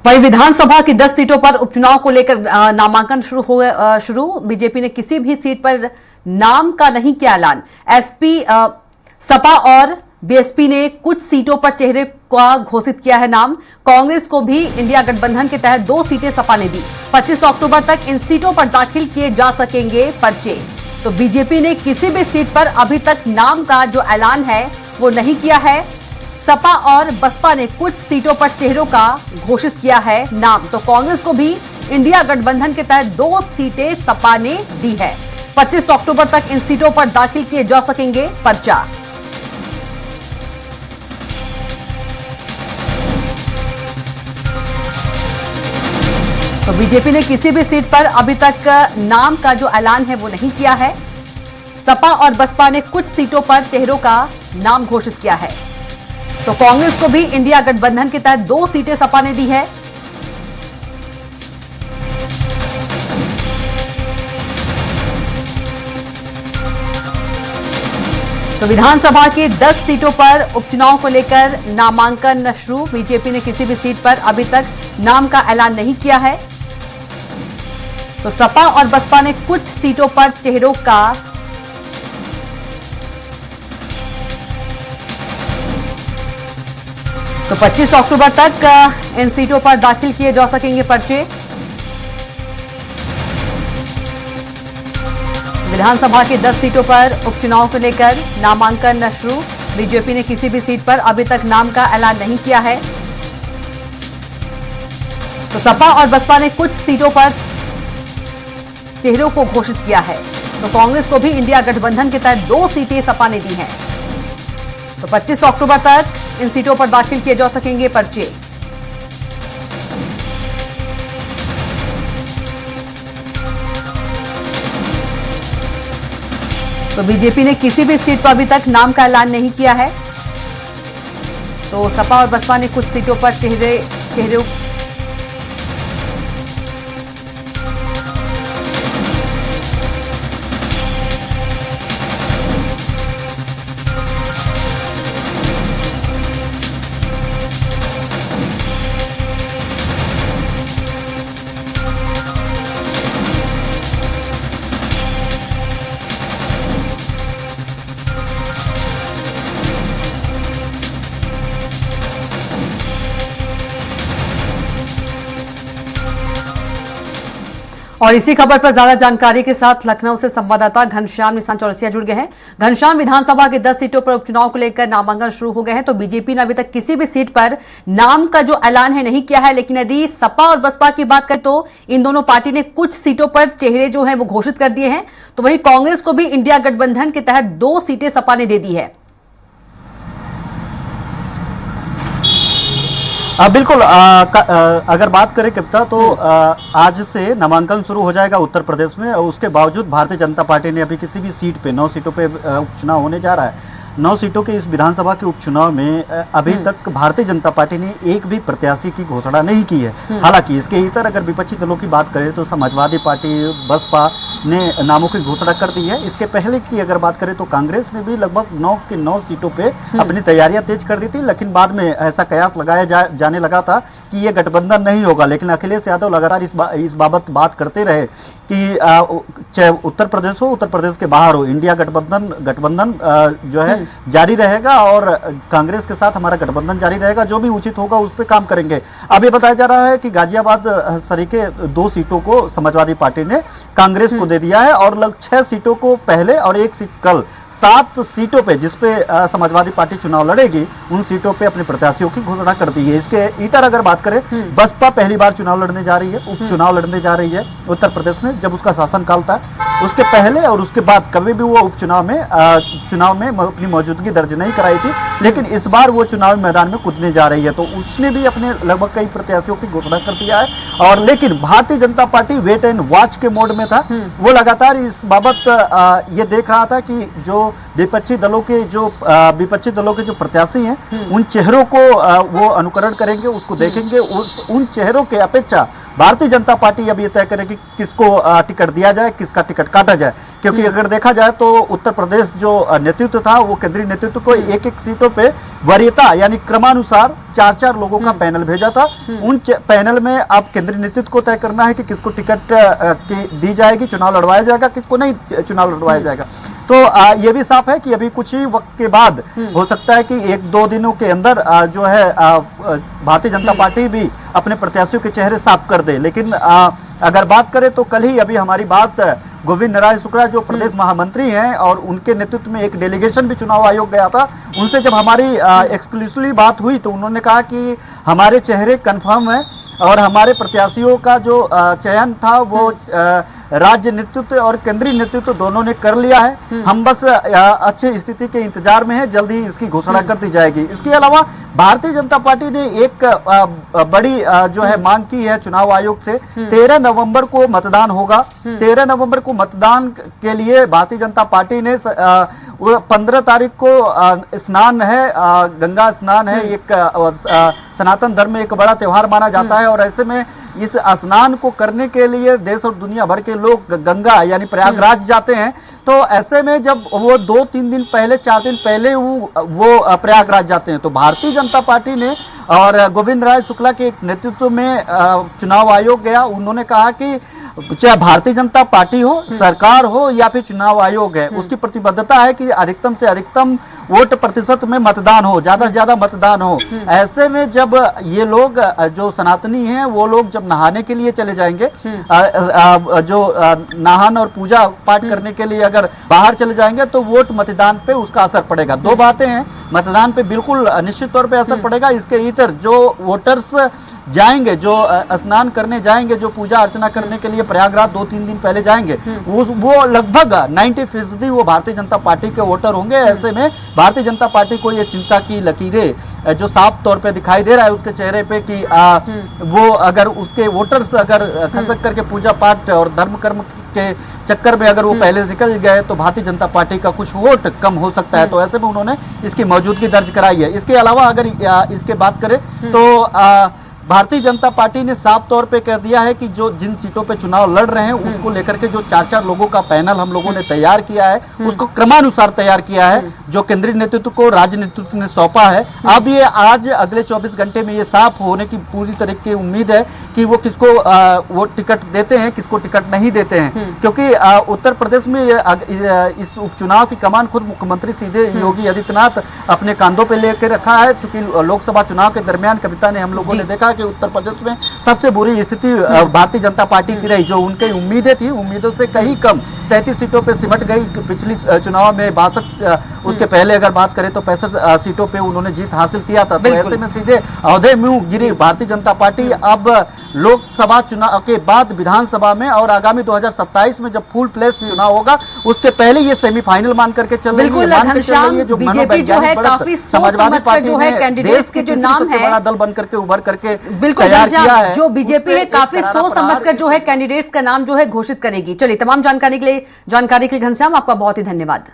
वहीं विधानसभा की 10 सीटों पर उपचुनाव को लेकर नामांकन शुरू बीजेपी ने किसी भी सीट पर नाम का नहीं किया ऐलान। एसपी सपा और बीएसपी ने कुछ सीटों पर चेहरे का घोषित किया है नाम। कांग्रेस को भी इंडिया गठबंधन के तहत 2 सीटें सपा ने दी। 25 अक्टूबर तक इन सीटों पर दाखिल किए जा सकेंगे पर्चे। तो बीजेपी ने किसी भी सीट पर अभी तक नाम का जो ऐलान है वो नहीं किया है। सपा और बसपा ने कुछ सीटों पर चेहरों का घोषित किया है नाम। तो कांग्रेस को भी इंडिया गठबंधन के तहत 2 सीटें सपा ने दी है। 25 अक्टूबर तक इन सीटों पर दाखिल किए जा सकेंगे पर्चा। तो बीजेपी ने किसी भी सीट पर अभी तक नाम का जो ऐलान है वो नहीं किया है। सपा और बसपा ने कुछ सीटों पर चेहरों का नाम घोषित किया है। तो कांग्रेस को भी इंडिया गठबंधन के तहत 2 सीटें सपा ने दी है। तो विधानसभा की 10 सीटों पर उपचुनाव को लेकर नामांकन शुरू। बीजेपी ने किसी भी सीट पर अभी तक नाम का ऐलान नहीं किया है। तो सपा और बसपा ने कुछ सीटों पर चेहरों का तो 25 अक्टूबर तक इन सीटों पर दाखिल किए जा सकेंगे पर्चे। विधानसभा की 10 सीटों पर उपचुनाव को लेकर नामांकन शुरू। बीजेपी ने किसी भी सीट पर अभी तक नाम का ऐलान नहीं किया है। तो सपा और बसपा ने कुछ सीटों पर चेहरों को घोषित किया है। तो कांग्रेस को भी इंडिया गठबंधन के तहत 2 सीटें सपा ने दी हैं। तो 25 अक्टूबर तक इन सीटों पर दाखिल किए जा सकेंगे पर्चे। तो बीजेपी ने किसी भी सीट पर अभी तक नाम का ऐलान नहीं किया है। तो सपा और बसपा ने कुछ सीटों पर चेहरे और इसी खबर पर ज्यादा जानकारी के साथ लखनऊ से संवाददाता घनश्याम निशान चौरसिया जुड़ गए हैं। घनश्याम, विधानसभा के 10 सीटों पर उपचुनाव को लेकर नामांकन शुरू हो गए हैं। तो बीजेपी ने अभी तक किसी भी सीट पर नाम का जो ऐलान है नहीं किया है, लेकिन यदि सपा और बसपा की बात करें तो इन दोनों पार्टी ने कुछ सीटों पर चेहरे जो है वो घोषित कर दिए हैं। तो वहीं कांग्रेस को भी इंडिया गठबंधन के तहत 2 सीटें सपा ने दे दी है। बिल्कुल। अगर बात करें कविता तो आज से नामांकन शुरू हो जाएगा उत्तर प्रदेश में। उसके बावजूद भारतीय जनता पार्टी ने अभी किसी भी सीट पे 9 सीटों पे उपचुनाव होने जा रहा है। 9 सीटों के इस विधानसभा के उपचुनाव में अभी तक भारतीय जनता पार्टी ने एक भी प्रत्याशी की घोषणा नहीं की है। हालांकि इसके इतर अगर विपक्षी दलों की बात करें तो समाजवादी पार्टी, बसपा ने नामों की घोषणा कर दी है। इसके पहले की अगर बात करें तो कांग्रेस ने भी लगभग 9 के 9 सीटों पे अपनी तैयारियां तेज कर दी थी, लेकिन बाद में ऐसा कयास लगाया जाने लगा था कि ये गठबंधन नहीं होगा। लेकिन अखिलेश यादव लगातार इस बाबत बात करते रहे कि चाहे उत्तर प्रदेश हो, उत्तर प्रदेश के बाहर हो, इंडिया गठबंधन जो है जारी रहेगा और कांग्रेस के साथ हमारा गठबंधन जारी रहेगा। जो भी उचित होगा उस पर काम करेंगे। अब ये बताया जा रहा है कि गाजियाबाद सरीके 2 सीटों को समाजवादी पार्टी ने कांग्रेस को दे दिया है और लगभग 6 सीटों को पहले और 1 सीट कल, 7 सीटों पे जिसपे समाजवादी पार्टी चुनाव लड़ेगी उन सीटों पे अपने प्रत्याशियों की घोषणा कर दी है। इसके इतर अगर बात करें, बसपा पहली बार चुनाव लड़ने जा रही है, उपचुनाव लड़ने जा रही है उत्तर प्रदेश में। जब उसका शासनकाल था उसके पहले और उसके बाद कभी भी वो उपचुनाव में अपनी मौजूदगी दर्ज नहीं कराई थी, लेकिन इस बार वो चुनावी मैदान में कूदने जा रही है। तो उसने भी अपने लगभग कई प्रत्याशियों की घोषणा कर दिया है। और लेकिन Bharatiya Janata party wait and watch के मोड में था। वो लगातार इस बाबत ये देख रहा था कि जो विपक्षी दलों के जो प्रत्याशी हैं उन चेहरों को वो अनुकरण करेंगे, उसको देखेंगे। उन चेहरों के अपेक्षा भारतीय जनता पार्टी अब ये तय करेगी किसको टिकट दिया जाए, किसका टिकट काटा जाए। क्योंकि अगर देखा जाए तो उत्तर प्रदेश जो नेतृत्व था वो केंद्रीय नेतृत्व को एक-एक सीटों पे वरीयता यानी क्रमानुसार 4 लोगों का पैनल भेजा था। उन पैनल में अब केंद्रीय नेतृत्व को तय करना है कि किसको टिकट दी जाएगी, चुनाव लड़वाया जाएगा, किसको नहीं चुनाव लड़वाया जाएगा। तो ये भी साफ है कि अभी कुछ ही वक्त के बाद हो सकता है कि 1-2 दिनों के अंदर जो है भारतीय जनता पार्टी भी अपने प्रत्याशियों के चेहरे साफ कर दे। लेकिन अगर बात करें तो कल ही अभी हमारी बात गोविंद नारायण शुक्ला जो प्रदेश महामंत्री हैं और उनके नेतृत्व में एक डेलीगेशन भी चुनाव आयोग गया था, उनसे जब हमारी एक्सक्लूसिवली बात हुई तो उन्होंने कहा कि हमारे चेहरे कंफर्म है और हमारे प्रत्याशियों का जो चयन था वो राज्य नेतृत्व और केंद्रीय नेतृत्व दोनों ने कर लिया है। हम बस अच्छी स्थिति के इंतजार में है, जल्द ही इसकी घोषणा कर दी जाएगी। इसके अलावा भारतीय जनता पार्टी ने एक बड़ी जो है मांग की है चुनाव आयोग से। 13 नवंबर को मतदान होगा। 13 नवंबर को मतदान के लिए भारतीय जनता पार्टी ने 15 तारीख को स्नान है, गंगा स्नान है, एक सनातन धर्म में एक बड़ा त्योहार माना जाता है और ऐसे में इस स्नान को करने के लिए देश और दुनिया भर के लोग गंगा यानी प्रयागराज जाते हैं। तो ऐसे में जब वो 2-3 दिन पहले, 4 दिन पहले वो प्रयागराज जाते हैं तो भारतीय जनता पार्टी ने और गोविंद राय शुक्ला के नेतृत्व में चुनाव आयोग गया। उन्होंने कहा कि चाहे भारतीय जनता पार्टी हो, सरकार हो या फिर चुनाव आयोग है, उसकी प्रतिबद्धता है कि अधिकतम से अधिकतम वोट प्रतिशत में मतदान हो, ज्यादा से ज्यादा मतदान हो। ऐसे में जब ये लोग जो सनातनी हैं वो लोग जब नहाने के लिए चले जाएंगे, जो नहान और पूजा पाठ करने के लिए अगर बाहर चले जाएंगे तो वोट मतदान पे उसका असर पड़ेगा। 2 बातें हैं, मतदान पे बिल्कुल निश्चित तौर पे असर पड़ेगा। इसके इतर जो वोटर्स जाएंगे, जो स्नान करने जाएंगे, जो पूजा अर्चना करने के लिए प्रयागराज 2-3 दिन पहले जाएंगे, वो लगभग 90% वो भारतीय जनता पार्टी के वोटर होंगे। ऐसे में भारतीय जनता पार्टी को ये चिंता की लकीरें जो साफ तौर पे दिखाई दे रहा है उसके चेहरे पे कि वो अगर उसके वोटर्स अगर खसक करके पूजा पाठ और धर्म कर्म के चक्कर में अगर वो पहले निकल गए तो भारतीय जनता पार्टी का कुछ वोट कम हो सकता है। तो ऐसे में उन्होंने इसकी मौजूदगी दर्ज कराई है। इसके अलावा अगर इसके बात करें तो भारतीय जनता पार्टी ने साफ तौर पे कह दिया है कि जो जिन सीटों पे चुनाव लड़ रहे हैं उसको लेकर के जो 4 लोगों का पैनल हम लोगों ने तैयार किया है उसको क्रमानुसार तैयार किया है, जो केंद्रीय नेतृत्व को राज्य नेतृत्व ने सौंपा है। अब ये आज अगले 24 घंटे में ये साफ होने की पूरी तरह की उम्मीद है कि वो किसको वो टिकट देते हैं, किसको टिकट नहीं देते हैं। क्योंकि उत्तर प्रदेश में इस उपचुनाव की कमान खुद मुख्यमंत्री सीधे योगी आदित्यनाथ अपने कांधों पे लेकर रखा है। चूंकि लोकसभा चुनाव के दरमियान कविता ने हम लोगों ने देखा कि उत्तर प्रदेश में सबसे बुरी स्थिति भारतीय जनता पार्टी की रही। जो उनकी उम्मीदें थी, उम्मीदों से कहीं कम 33 सीटों पे सिमट गई। पिछली चुनाव में 62, उसके पहले अगर बात करें तो 65 सीटों पे उन्होंने जीत हासिल किया था। तो ऐसे में सीधे औहदे में गिरी भारतीय जनता पार्टी। अब लोकसभा चुनाव के बाद विधानसभा में और आगामी 2027 में जब फुल प्लेस चुनाव होगा उसके पहले ये सेमीफाइनल मान करके चल रही है। जो बीजेपी जो है काफी समाजवादी पार्टी जो है कैंडिडेट्स के जो नाम है बड़ा दल बन करके उभर करके बिल्कुल जो बीजेपी है काफी सोच समझकर जो है कैंडिडेट्स का नाम जो है घोषित करेगी। चलिए, तमाम जानकारी के लिए घनश्याम आपका बहुत ही धन्यवाद।